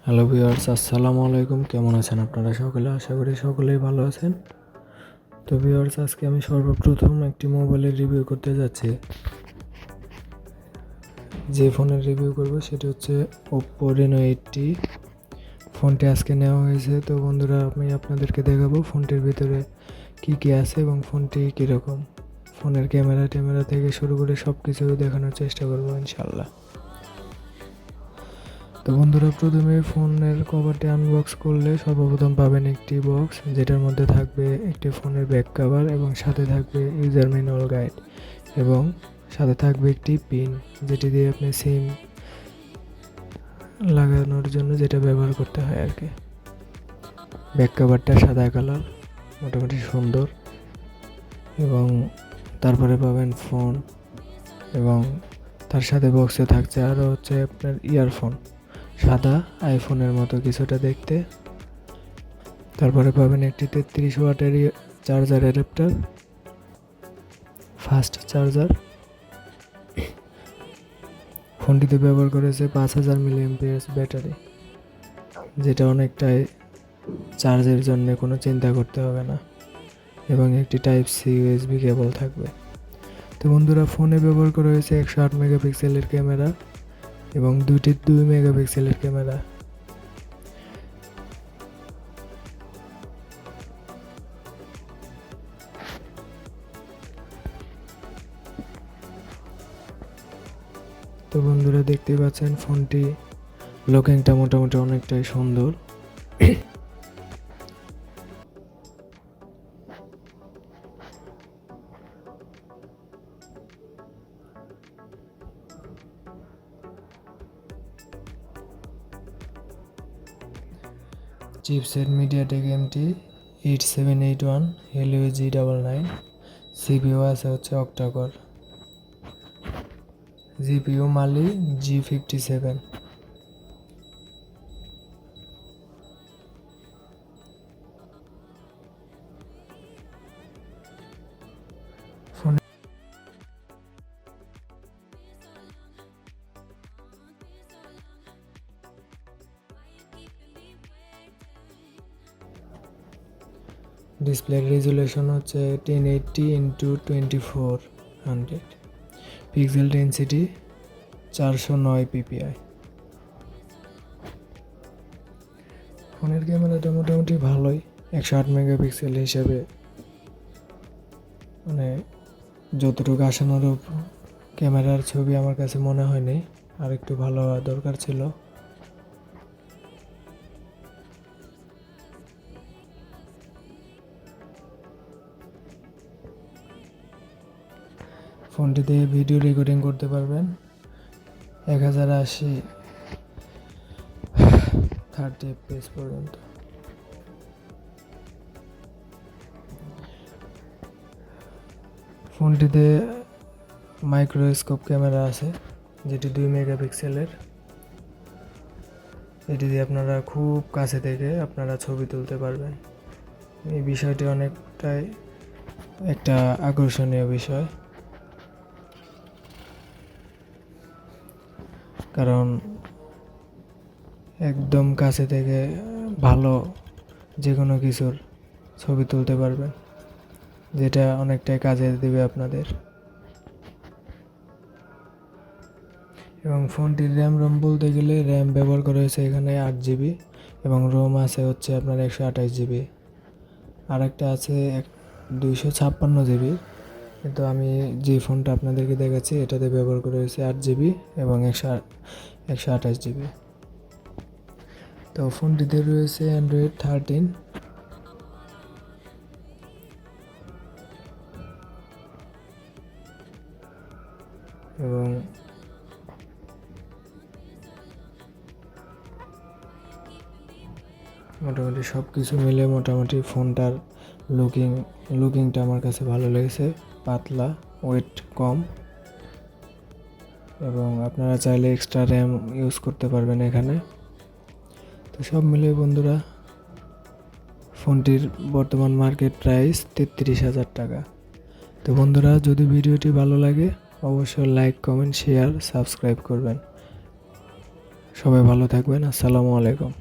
Hello viewers, আসসালামু আলাইকুম। কেমন আছেন আপনারা সকলে? আশা করি সকলেই ভালো আছেন। তো ভিউয়ার্স, আজকে আমি সর্বপ্রথম একটি মোবাইলের রিভিউ করতে যাচ্ছি। যে ফোনের রিভিউ করব সেটি হচ্ছে Oppo Reno 8T। ফোনটি আজকে নেওয়া হয়েছে। তো বন্ধুরা, আমি আপনাদেরকে দেখাবো ফোনটির ভিতরে কি কি আছে এবং ফোনটি কীরকম। ফোনের ক্যামেরা থেকে শুরু করে সব কিছু দেখানোর চেষ্টা করবো ইনশাল্লাহ। তো বন্ধুরা, প্রথমে ফোনের কভারটি আনবক্স করলে সর্বপ্রথম পাবেন একটি বক্স, যেটার মধ্যে থাকবে একটি ফোনের ব্যাক কভার এবং সাথে থাকবে ইউজার ম্যানুয়াল গাইড এবং সাথে থাকবে একটি পিন, যেটি দিয়ে আপনি সিম লাগানোর জন্য যেটা ব্যবহার করতে হয় আর কি। ব্যাক কভারটা সাদা কালার, মোটামুটি সুন্দর। এবং তারপরে পাবেন ফোন এবং তার সাথে বক্সে থাকছে আরও হচ্ছে আপনার ইয়ারফোন, সাদা আইফোনের মতো কিছুটা দেখতে। তারপরে পাবেন একটি 33 ওয়াটের চার্জার অ্যাডাপ্টার, ফাস্ট চার্জার। ফোনটিতে ব্যবহার করেছে 5000 mAh ব্যাটারি, যেটা অনেকটাই চার্জের জন্য কোনো চিন্তা করতে হবে না। এবং একটি টাইপ সি ইউএসবি কেবল থাকবে। তো বন্ধুরা, ফোনে ব্যবহার করা হয়েছে 108 মেগাপিক্সেলের ক্যামেরা এবং দুইটি 2 মেগাপিক্সেলের ক্যামেরা। তো বন্ধুরা, দেখতে পাচ্ছেন ফোনটি লুকিংটা মোটামুটি অনেকটাই সুন্দর। Chipset MediaTek MT 8781 Helio G99। CPU আছে হচ্ছে অক্টাকোর। জিপিইউ মালি G57। ফোনে ডিসপ্লে রেজুলেশন হচ্ছে 1080x2400, পিক্সেল ডেনসিটি 409 ppi। ফোনের ক্যামেরাটা মোটামুটি ভালোই, 108 মেগাপিক্সেল হিসেবে মানে যতটুকু আশানুরূপ ক্যামেরার ছবি আমার কাছে মনে হয়নি, আর একটু ভালো হওয়া দরকার ছিল। ফোনটি দিয়ে ভিডিও রেকর্ডিং করতে পারবেন 1080 30 fps পর্যন্ত। ফোনটিতে মাইক্রোস্কোপ ক্যামেরা আছে, যেটি 2 মেগাপিক্সেলের। এটি দিয়ে আপনারা খুব কাছে থেকে আপনারা ছবি তুলতে পারবেন। এই বিষয়টি অনেকটাই একটা আকর্ষণীয় বিষয়, কারণ একদম কাছে থেকে ভালো যে কোনো কিছুর ছবি তুলতে পারবেন, যেটা অনেকটাই কাজে দেবে আপনাদের। এবং ফোনটির র্যাম বলতে গেলে র্যাম ব্যবহার করা হয়েছে এখানে 8GB এবং রোম আছে হচ্ছে আপনার 128GB। আর একটা আছে 256GB, কিন্তু আমি যে ফোনটা আপনাদেরকে দেখাচ্ছি এটাতে ব্যবহার করা হয়েছে 8GB এবং 128GB। তো ফোনটিতে রয়েছে অ্যান্ড্রয়েড 13 এবং মোটামুটি সব কিছু মিলে মোটামুটি ফোনটার লুকিংটা আমার কাছে ভালো লেগেছে। পাতলা, ওয়েট কম এবং আপনারা চাইলে এক্সট্রা র্যাম ইউজ করতে পারবেন এখানে। তো সব মিলিয়ে বন্ধুরা, ফোনটির বর্তমান মার্কেট প্রাইস 33,000 টাকা। তো বন্ধুরা, যদি ভিডিওটি ভালো লাগে অবশ্যই লাইক, কমেন্ট, শেয়ার, সাবস্ক্রাইব করবেন। সবাই ভালো থাকবেন। আসসালামু আলাইকুম।